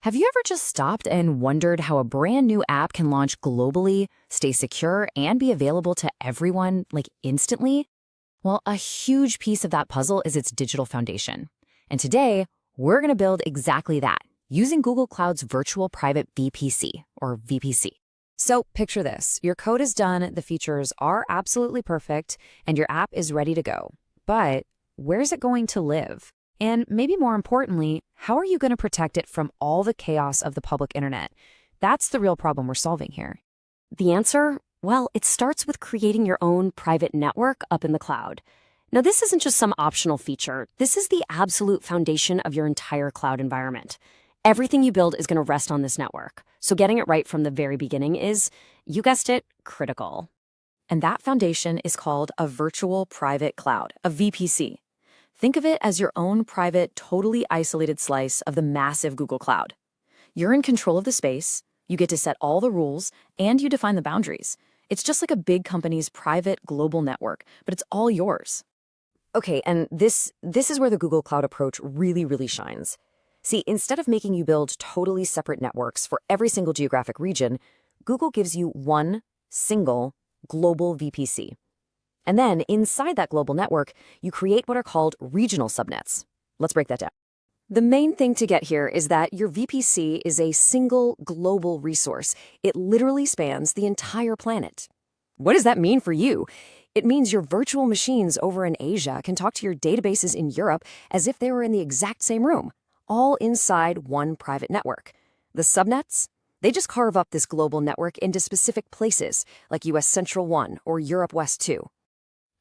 Have you ever just stopped and wondered how a brand new app can launch globally, stay secure, and be available to everyone, like instantly? Well, a huge piece of that puzzle is its digital foundation. And today, we're going to build exactly that using Google Cloud's Virtual Private VPC, or VPC. So picture this. Your code is done, the features are absolutely perfect, and your app is ready to go. But where's it going to live? And maybe more importantly, how are you going to protect it from all the chaos of the public internet? That's the real problem we're solving here. The answer? Well, it starts with creating your own private network up in the cloud. Now, this isn't just some optional feature. This is the absolute foundation of your entire cloud environment. Everything you build is going to rest on this network. So getting it right from the very beginning is, you guessed it, critical. And that foundation is called a virtual private cloud, a VPC. Think of it as your own private, totally isolated slice of the massive Google Cloud. You're in control of the space, you get to set all the rules, and you define the boundaries. It's just like a big company's private global network, but it's all yours. Okay, and this is where the Google Cloud approach really shines. See, instead of making you build totally separate networks for every single geographic region, Google gives you one single global VPC. And then inside that global network, you create what are called regional subnets. Let's break that down. The main thing to get here is that your VPC is a single global resource. It literally spans the entire planet. What does that mean for you? It means your virtual machines over in Asia can talk to your databases in Europe as if they were in the exact same room, all inside one private network. The subnets? They just carve up this global network into specific places, like US Central 1 or Europe West 2.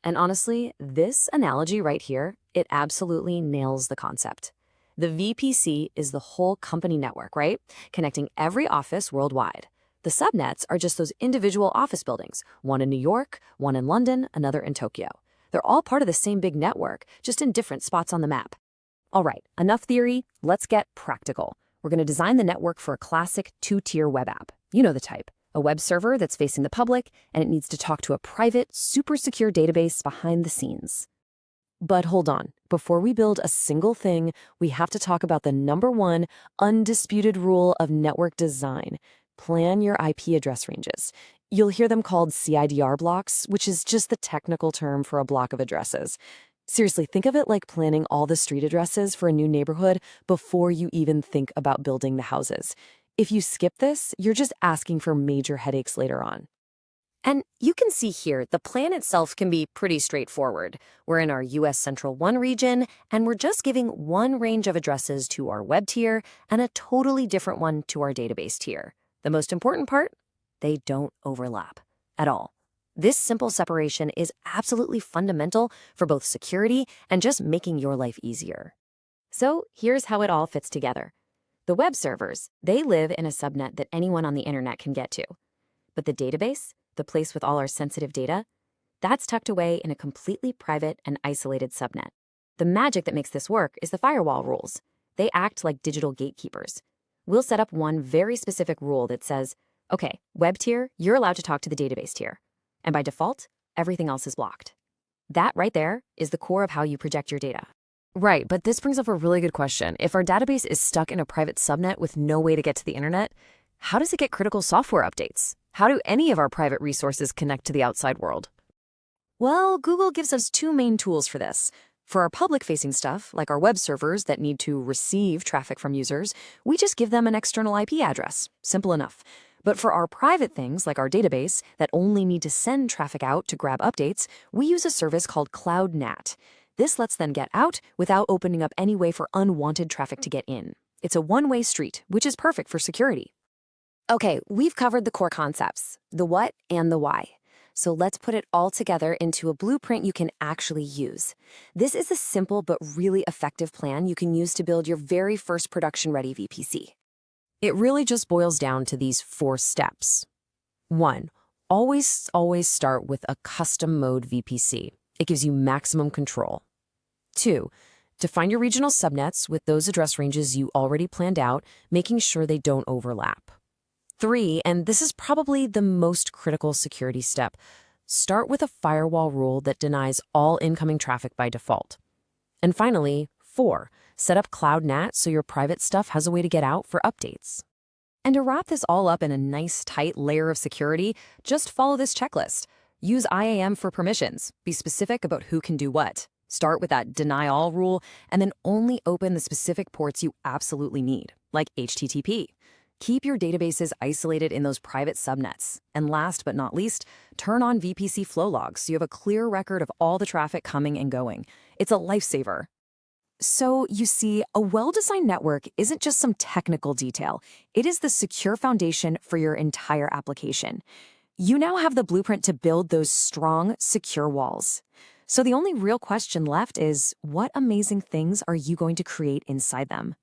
And honestly, this analogy right here, it absolutely nails the concept. The VPC is the whole company network, right? Connecting every office worldwide. The subnets are just those individual office buildings, one in New York, one in London, another in Tokyo. They're all part of the same big network, just in different spots on the map. All right, enough theory, let's get practical. We're going to design the network for a classic two-tier web app. You know the type. A web server that's facing the public, and it needs to talk to a private, super secure database behind the scenes. But hold on, before we build a single thing, we have to talk about the #1 undisputed rule of network design. Plan your IP address ranges. You'll hear them called CIDR blocks, which is just the technical term for a block of addresses. Seriously, think of it like planning all the street addresses for a new neighborhood before you even think about building the houses. If you skip this, you're just asking for major headaches later on. And you can see here, the plan itself can be pretty straightforward. We're in our US Central 1 region, and we're just giving one range of addresses to our web tier and a totally different one to our database tier. The most important part? They don't overlap at all. This simple separation is absolutely fundamental for both security and just making your life easier. So here's how it all fits together. The web servers, they live in a subnet that anyone on the internet can get to. But the database, the place with all our sensitive data, that's tucked away in a completely private and isolated subnet. The magic that makes this work is the firewall rules. They act like digital gatekeepers. We'll set up one very specific rule that says, okay, web tier, you're allowed to talk to the database tier. And by default, everything else is blocked. That right there is the core of how you project your data. Right, but this brings up a really good question. If our database is stuck in a private subnet with no way to get to the internet, how does it get critical software updates? How do any of our private resources connect to the outside world? Well, Google gives us two main tools for this. For our public-facing stuff, like our web servers that need to receive traffic from users, we just give them an external IP address. Simple enough. But for our private things, like our database, that only need to send traffic out to grab updates, we use a service called CloudNat. This lets them get out without opening up any way for unwanted traffic to get in. It's a one-way street, which is perfect for security. Okay, we've covered the core concepts, the what and the why. So let's put it all together into a blueprint you can actually use. This is a simple but really effective plan you can use to build your very first production-ready VPC. It really just boils down to these 4 steps. 1. Always start with a custom mode VPC. It gives you maximum control. 2. Define your regional subnets with those address ranges you already planned out, making sure they don't overlap. 3, and this is probably the most critical security step, start with a firewall rule that denies all incoming traffic by default. And finally, 4. Set up Cloud NAT so your private stuff has a way to get out for updates. And to wrap this all up in a nice, tight layer of security, just follow this checklist. Use IAM for permissions. Be specific about who can do what. Start with that deny all rule, and then only open the specific ports you absolutely need, like HTTP. Keep your databases isolated in those private subnets. And last but not least, turn on VPC flow logs so you have a clear record of all the traffic coming and going. It's a lifesaver. So, you see, a well-designed network isn't just some technical detail. It is the secure foundation for your entire application. You now have the blueprint to build those strong, secure walls. So the only real question left is, what amazing things are you going to create inside them?